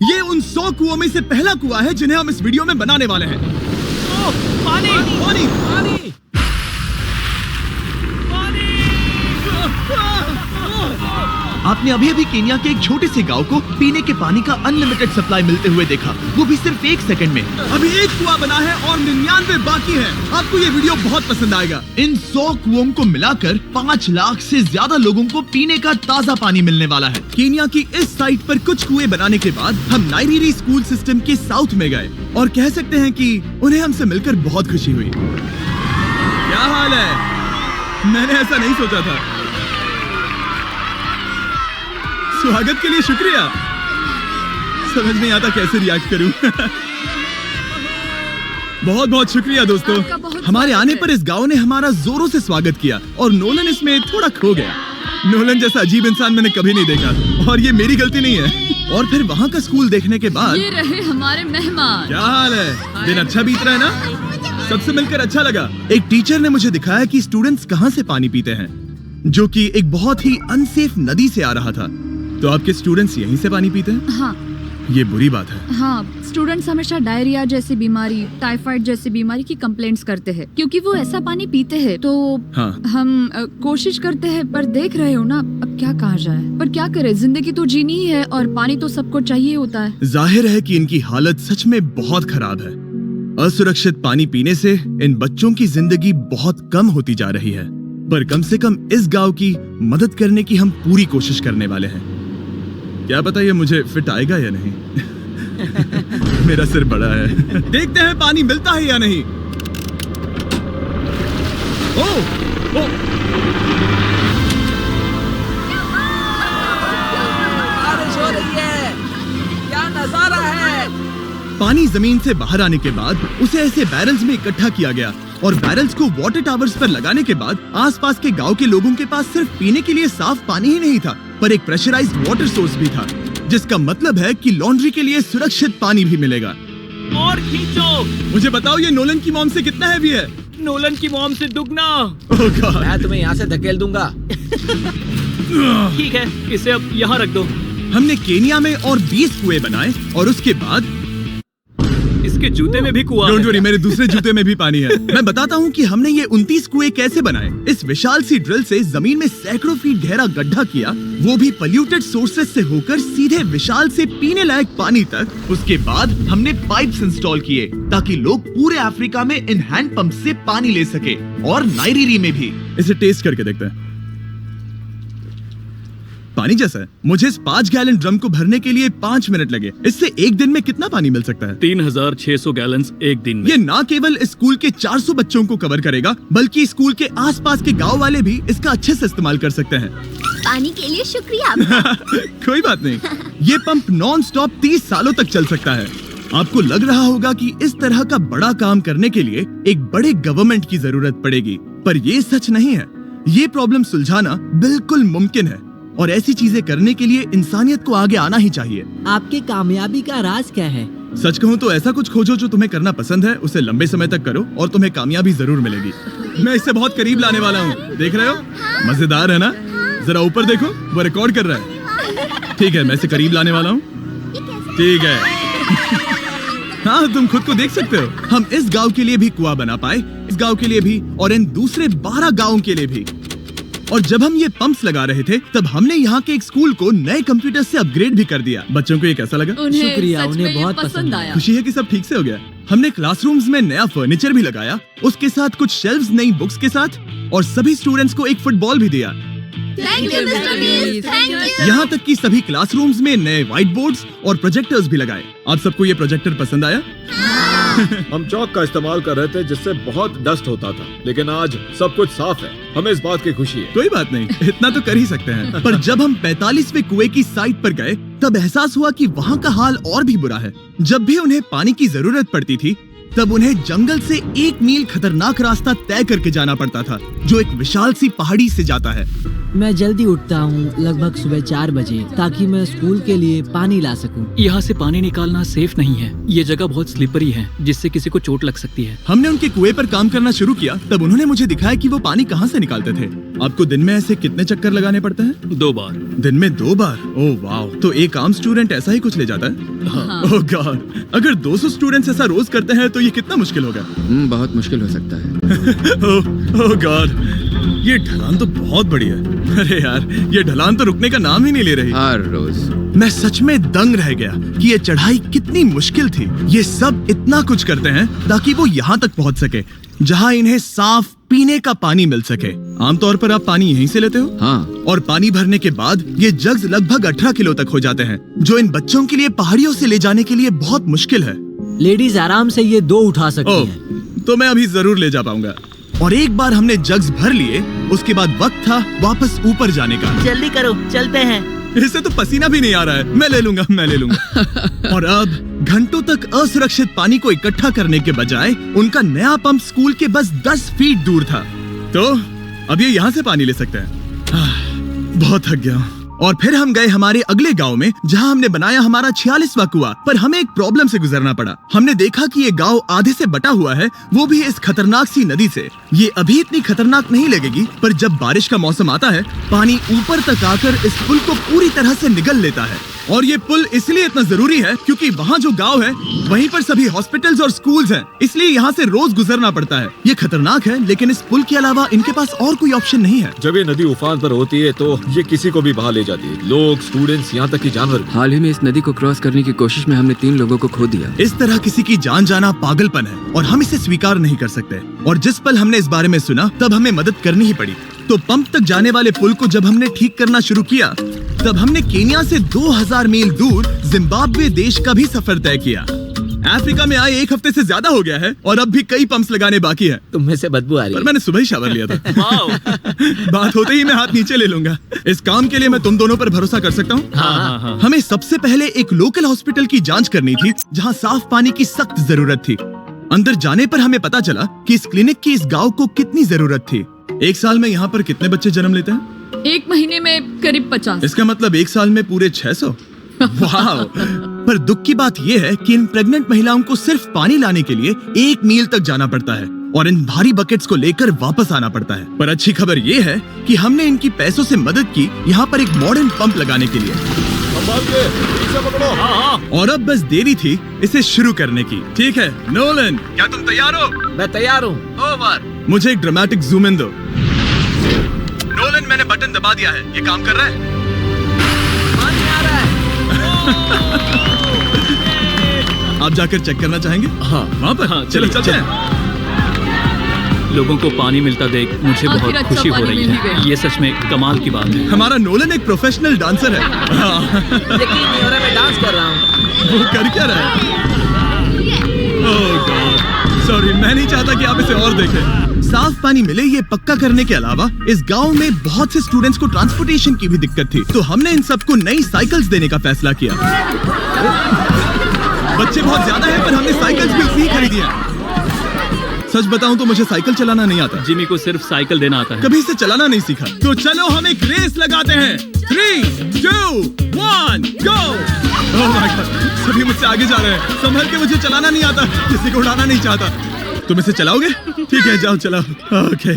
ये उन 100 कुओं में से पहला कुआं है जिन्हें हम इस वीडियो में बनाने वाले हैं। पानी पानी पानी आपने अभी अभी केन्या के एक छोटे से गांव को पीने के पानी का अनलिमिटेड सप्लाई मिलते हुए देखा, वो भी सिर्फ 1 सेकंड में। अभी एक कुआं बना है और 99 बाकी है। आपको ये वीडियो बहुत पसंद आएगा। इन 100 कुओं को मिलाकर 5 लाख से ज्यादा लोगों को पीने का ताज़ा पानी मिलने वाला है। केन्या की इस साइट पर कुछ कुएं बनाने के बाद हम नाइरीरी स्कूल सिस्टम के साउथ में गए और कह सकते हैं कि उन्हें हमसे मिलकर बहुत खुशी हुई। क्या हाल है? मैंने ऐसा नहीं सोचा था। स्वागत के लिए शुक्रिया। समझ नहीं आता कैसे रिएक्ट करूं। बहुत बहुत शुक्रिया दोस्तों। हमारे आने पर इस गांव ने हमारा जोरों से स्वागत किया और नोलन इसमें थोड़ा खो गया। नोलन जैसा अजीब इंसान मैंने कभी नहीं देखा और ये मेरी गलती नहीं है। और फिर वहाँ का स्कूल देखने के बाद ये रहे हमारे मेहमान। क्या हाल है? दिन अच्छा बीत रहा है ना? सबसे मिलकर अच्छा लगा। एक टीचर ने मुझे दिखाया कि स्टूडेंट्स कहाँ से पानी पीते हैं, जो कि एक बहुत ही अनसेफ नदी से आ रहा था। तो आपके स्टूडेंट्स यहीं से पानी पीते हैं? हाँ ये बुरी बात है। हाँ, स्टूडेंट्स हमेशा डायरिया जैसी बीमारी, टाइफाइड जैसी बीमारी की कंप्लेंट्स करते हैं क्योंकि वो ऐसा पानी पीते हैं। तो हाँ। हम कोशिश करते हैं, पर देख रहे हो ना, अब क्या कहा जाए। पर क्या करे, जिंदगी तो जीनी ही है और पानी तो सबको चाहिए होता है। जाहिर है कि इनकी हालत सच में बहुत खराब है। असुरक्षित पानी पीने से इन बच्चों की जिंदगी बहुत कम होती जा रही है, पर कम से कम इस गांव की मदद करने की हम पूरी कोशिश करने वाले हैं। क्या पता ये मुझे फिट आएगा या नहीं। मेरा सिर बड़ा है। देखते हैं पानी मिलता है या नहीं। ओ, ओ। बारिश हो रही है, क्या नजारा है। पानी जमीन से बाहर आने के बाद उसे ऐसे बैरल्स में इकट्ठा किया गया और बैरल्स को वाटर टावर्स पर लगाने के बाद आसपास के गांव के लोगों के पास सिर्फ पीने के लिए साफ पानी ही नहीं था, पर एक प्रेशराइज्ड वाटर सोर्स भी था, जिसका मतलब है कि लॉन्ड्री के लिए सुरक्षित पानी भी मिलेगा। और खींचो। मुझे बताओ ये नोलन की मॉम से कितना हैवी है? नोलन की मॉम से दुगना। ओह गॉड। मैं तुम्हें यहाँ से धकेल दूंगा। ठीक है, इसे अब यहाँ रख दो। हमने केन्या में और 20 कुएं बनाए और उसके बाद इसके जूते में भी कुआं डोंट है। वरी, मेरे दूसरे जूते में भी पानी है। मैं बताता हूँ कि हमने ये 29 कुएं कैसे बनाए। इस विशाल सी ड्रिल से जमीन में सैकड़ों फीट गहरा गड्ढा किया, वो भी पॉल्यूटेड सोर्सेज से होकर सीधे विशाल से पीने लायक पानी तक। उसके बाद हमने पाइप्स इंस्टॉल किए ताकि लोग पूरे अफ्रीका में इन हैंड पंप से पानी ले सके, और नाइरीरी में भी। इसे टेस्ट करके देखते हैं। पानी जैसा है। मुझे इस 5 गैलन ड्रम को भरने के लिए 5 मिनट लगे। इससे एक दिन में कितना पानी मिल सकता है? 3600 गैलन्स एक दिन में। ये ना केवल स्कूल के 400 बच्चों को कवर करेगा, बल्कि स्कूल के आसपास के गांव वाले भी इसका अच्छे से इस्तेमाल कर सकते हैं। पानी के लिए शुक्रिया आपका। कोई बात नहीं। ये पंप नॉन स्टॉप 30 सालों तक चल सकता है। आपको लग रहा होगा कि इस तरह का बड़ा काम करने के लिए एक बड़े गवर्नमेंट की जरूरत पड़ेगी, पर ये सच नहीं है। ये प्रॉब्लम सुलझाना बिल्कुल मुमकिन है और ऐसी चीजें करने के लिए इंसानियत को आगे आना ही चाहिए। आपकी कामयाबी का राज क्या है? सच कहूँ तो ऐसा कुछ खोजो जो तुम्हें करना पसंद है, उसे लंबे समय तक करो और तुम्हें कामयाबी जरूर मिलेगी। मैं इसे बहुत करीब लाने वाला हूँ, देख रहे हो? मजेदार है ना? जरा ऊपर देखो, वो रिकॉर्ड कर रहा है। ठीक है, मैं इसे करीब लाने वाला हूँ। ठीक है। हाँ, तुम खुद को देख सकते हो। हम इस गांव के लिए भी कुआं बना पाए, इस गांव के लिए भी और इन दूसरे 12 गांवों के लिए भी। और जब हम ये पंप्स लगा रहे थे, तब हमने यहाँ के एक स्कूल को नए कंप्यूटर से अपग्रेड भी कर दिया। बच्चों को ये कैसा लगा? उन्हें शुक्रिया, सच उन्हें में ये बहुत पसंद आया। खुशी है कि सब ठीक से हो गया। हमने क्लासरूम्स में नया फर्नीचर भी लगाया, उसके साथ कुछ शेल्व्स नई बुक्स के साथ, और सभी स्टूडेंट्स को एक फुटबॉल भी दिया। Thank you mister beast, thank you. यहाँ तक कि सभी क्लासरूम्स में नए व्हाइट बोर्ड्स और प्रोजेक्टर्स भी लगाए। आप सबको ये प्रोजेक्टर पसंद आया? हम चौक का इस्तेमाल कर रहे थे जिससे बहुत डस्ट होता था, लेकिन आज सब कुछ साफ है। हमें इस बात की खुशी है। कोई बात नहीं, इतना तो कर ही सकते हैं। पर जब हम 45वें कुएं की साइट पर गए, तब एहसास हुआ कि वहाँ का हाल और भी बुरा है। जब भी उन्हें पानी की जरूरत पड़ती थी, तब उन्हें जंगल से 1 मील खतरनाक रास्ता तय करके जाना पड़ता था, जो एक विशाल सी पहाड़ी से जाता है। मैं जल्दी उठता हूँ, लगभग सुबह 4 बजे, ताकि मैं स्कूल के लिए पानी ला सकूँ। यहाँ से पानी निकालना सेफ नहीं है। ये जगह बहुत स्लिपरी है, जिससे किसी को चोट लग सकती है। हमने उनके कुएं पर काम करना शुरू किया, तब उन्होंने मुझे दिखाया कि वो पानी कहाँ से निकालते थे। आपको दिन में ऐसे कितने चक्कर लगाने पड़ते हैं? 2 बार। दिन में 2 बार? ओह वाह, तो एक आम स्टूडेंट ऐसा ही कुछ ले जाता है? हाँ। ओह गॉड, अगर 200 स्टूडेंट्स ऐसा रोज करते हैं तो ये कितना मुश्किल होगा? बहुत मुश्किल हो सकता है। ओह गॉड, ये ढलान तो बहुत बड़ी है। अरे यार, ये ढलान तो रुकने का नाम ही नहीं ले रही। हर रोज मैं सच में दंग रह गया कि ये चढ़ाई कितनी मुश्किल थी। ये सब इतना कुछ करते हैं ताकि वो यहाँ तक पहुँच सके जहाँ इन्हें साफ पीने का पानी मिल सके। आमतौर पर आप पानी यहीं से लेते हो? हाँ। और पानी भरने के बाद ये जग्स लगभग 18 किलो तक हो जाते हैं, जो इन बच्चों के लिए पहाड़ियों से ले जाने के लिए बहुत मुश्किल है। लेडीज आराम से ये 2 उठा सकती ओह, हैं। तो मैं अभी जरूर ले जा पाऊंगा। और एक बार हमने जग्स भर लिए, उसके बाद वक्त था वापस ऊपर जाने का। जल्दी करो, चलते हैं। इससे तो पसीना भी नहीं आ रहा है। मैं ले लूंगा। और अब घंटों तक असुरक्षित पानी को इकट्ठा करने के बजाय उनका नया पंप स्कूल के बस 10 फीट दूर था, तो अब ये यहाँ से पानी ले सकते हैं। बहुत थक गया हूँ। और फिर हम गए हमारे अगले गांव में, जहां हमने बनाया हमारा 46वां कुआं। पर हमें एक प्रॉब्लम से गुजरना पड़ा। हमने देखा कि ये गांव आधे से बटा हुआ है, वो भी इस खतरनाक सी नदी से। ये अभी इतनी खतरनाक नहीं लगेगी, पर जब बारिश का मौसम आता है, पानी ऊपर तक आकर इस पुल को पूरी तरह से निगल लेता है। और ये पुल इसलिए इतना जरूरी है क्योंकि वहाँ जो गांव है, वहीं पर सभी हॉस्पिटल्स और स्कूल्स हैं, इसलिए यहाँ से रोज गुजरना पड़ता है। ये खतरनाक है, लेकिन इस पुल के अलावा इनके पास और कोई ऑप्शन नहीं है। जब ये नदी उफान पर होती है तो ये किसी को भी बहा ले जाती है, लोग, स्टूडेंट्स, यहाँ तक कि जानवर भी। हाल ही में इस नदी को क्रॉस करने की कोशिश में हमने 3 लोगों को खो दिया। इस तरह किसी की जान जाना पागलपन है और हम इसे स्वीकार नहीं कर सकते। और जिस पल हमने इस बारे में सुना, तब हमें मदद करनी ही पड़ी। तो पंप तक जाने वाले पुल को जब हमने ठीक करना शुरू किया, तब हमने केन्या से 2000 मील दूर जिम्बाब्वे देश का भी सफर तय किया। अफ्रीका में आए 1 हफ्ते से ज्यादा हो गया है और अब भी कई पंप्स लगाने बाकी है। तुम में से बदबू आ रही पर है। मैंने सुबह ही शावर लिया था। बात होते ही मैं हाथ नीचे ले लूंगा। इस काम के लिए मैं तुम दोनों पर भरोसा कर सकता हूँ? हाँ। हमें सबसे पहले एक लोकल हॉस्पिटल की जांच करनी थी, जहाँ साफ पानी की सख्त जरूरत थी। अंदर जाने पर हमें पता चला कि इस क्लिनिक की इस गांव को कितनी जरूरत थी। 1 साल में यहाँ पर कितने बच्चे जन्म लेते हैं? 1 महीने में करीब 50। इसका मतलब 1 साल में पूरे 600। वाह! पर दुख की बात यह है कि इन प्रेग्नेंट महिलाओं को सिर्फ पानी लाने के लिए 1 मील तक जाना पड़ता है और इन भारी बकेट्स को लेकर वापस आना पड़ता है। पर अच्छी खबर ये है कि हमने इनकी पैसों से मदद की यहाँ पर एक मॉडर्न पंप लगाने के लिए। और अब बस देरी थी इसे शुरू करने की। ठीक है नोलन, क्या तुम तैयार हो? मैं तैयार हूँ। ओवर। मुझे एक ड्रामेटिक जूम इन दो। नोलन, मैंने बटन दबा दिया है, ये काम कर रहा है? पानी आ रहा है। आप जाकर चेक करना चाहेंगे? हाँ। वहाँ पर? हाँ, चलो चलिए, चलते हैं। लोगों को पानी मिलता देख मुझे आखिर बहुत अच्छा खुशी हो पानी रही मिल ही है। गया। ये सच में कमाल की बात है। हमारा नोलन एक प्रोफेशनल डांसर है। हाँ। यकीन नहीं हो रहा, मैं डांस कर रहा हूँ। वो कर क्या रहा है? ओह गॉड, सॉरी, मैं नहीं चाहता कि आप इसे और देखें। साफ पानी मिले ये पक्का करने के अलावा इस गांव में बहुत से स्टूडेंट्स को ट्रांसपोर्टेशन की भी दिक्कत थी, तो हमने इन सबको नई साइकिल्स देने का फैसला किया। बच्चे बहुत ज्यादा हैं, पर हमने साइकिल्स भी उतनी ही खरीदी हैं। सच बताऊं तो मुझे साइकिल चलाना नहीं आता। जिमी को सिर्फ साइकिल देना आता है। कभी इसे चलाना नहीं सीखा। तो चलो हम एक रेस लगाते हैं। 3, 2, 1, गो! ओह माय गॉड, सभी मुझसे आगे जा रहे हैं। संभल के, मुझे चलाना नहीं आता, किसी को उड़ाना नहीं चाहता। तुम इसे चलाओगे? ठीक है, जाओ चलाओ। ओके।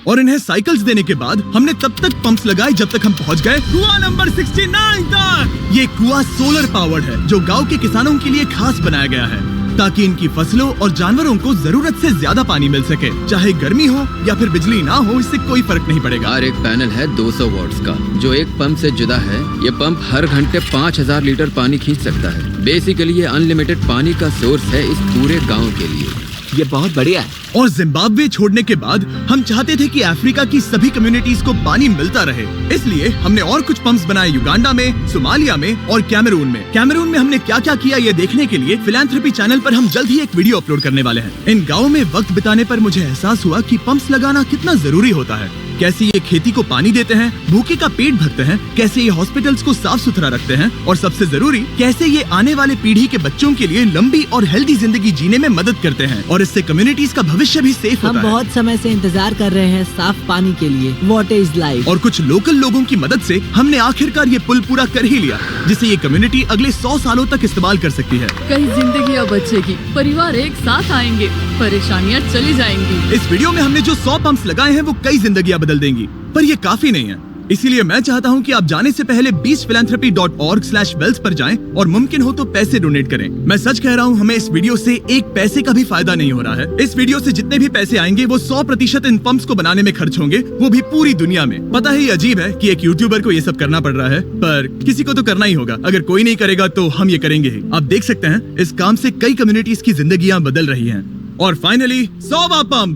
और इन्हें साइकिल्स देने के बाद हमने तब तक पंप्स लगाए जब तक हम पहुंच गए कुआं नंबर 69 तक। ये कुआं सोलर पावर्ड है, जो गांव के किसानों के लिए खास बनाया गया है, ताकि इनकी फसलों और जानवरों को जरूरत से ज्यादा पानी मिल सके। चाहे गर्मी हो या फिर बिजली ना हो, इससे कोई फर्क नहीं पड़ेगा। हर एक पैनल है 200 वॉट्स का, जो एक पंप से जुदा है। ये पंप हर घंटे 5000 लीटर पानी खींच सकता है। बेसिकली ये अनलिमिटेड पानी का सोर्स है इस पूरे गाँव के लिए। ये बहुत बढ़िया है। और जिम्बाब्वे छोड़ने के बाद हम चाहते थे कि अफ्रीका की सभी कम्युनिटीज को पानी मिलता रहे, इसलिए हमने और कुछ पंप्स बनाए युगांडा में, सोमालिया में और कैमरून में। कैमरून में हमने क्या क्या किया ये देखने के लिए फिलैंथ्रोपी चैनल पर हम जल्द ही एक वीडियो अपलोड करने वाले हैं। इन गाँव में वक्त बिताने पर मुझे एहसास हुआ कि पंप्स लगाना कितना जरूरी होता है। कैसे ये खेती को पानी देते हैं, भूखे का पेट भरते हैं, कैसे ये हॉस्पिटल्स को साफ सुथरा रखते हैं, और सबसे जरूरी कैसे ये आने वाले पीढ़ी के बच्चों के लिए लंबी और हेल्दी जिंदगी जीने में मदद करते हैं, और इससे कम्युनिटीज का भविष्य भी सेफ होता हम है। बहुत समय से इंतजार कर रहे हैं साफ पानी के लिए। Water is life. और कुछ लोकल लोगों की मदद से हमने आखिरकार ये पुल पूरा कर ही लिया, जिसे ये कम्युनिटी अगले 100 सालों तक इस्तेमाल कर सकती है। कई जिंदगियां बचेगी, परिवार एक साथ आएंगे, परेशानियां चली जाएंगी। इस वीडियो में हमने जो 100 पंप्स लगाए हैं वो कई जिंदगियां बदल देंगी, पर ये काफी नहीं है। इसीलिए मैं चाहता हूँ कि आप जाने से पहले beachphilanthropy.org/wealth पर जाएं और मुमकिन हो तो पैसे डोनेट करें। मैं सच कह रहा हूँ, हमें इस वीडियो से एक पैसे का भी फायदा नहीं हो रहा है। इस वीडियो से जितने भी पैसे आएंगे वो 100% इन पंप्स को बनाने में खर्च होंगे, वो भी पूरी दुनिया में। पता है ये अजीब है कि एक यूट्यूबर को ये सब करना पड़ रहा है, पर किसी को तो करना ही होगा। अगर कोई नहीं करेगा तो हम ये करेंगे ही। आप देख सकते हैं इस काम से कई कम्युनिटीज की जिंदगियां बदल रही हैं। और फाइनली 100वां पंप।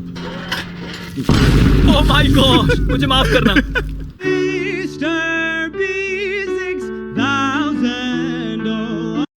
ओह माय गॉड, मुझे माफ करना।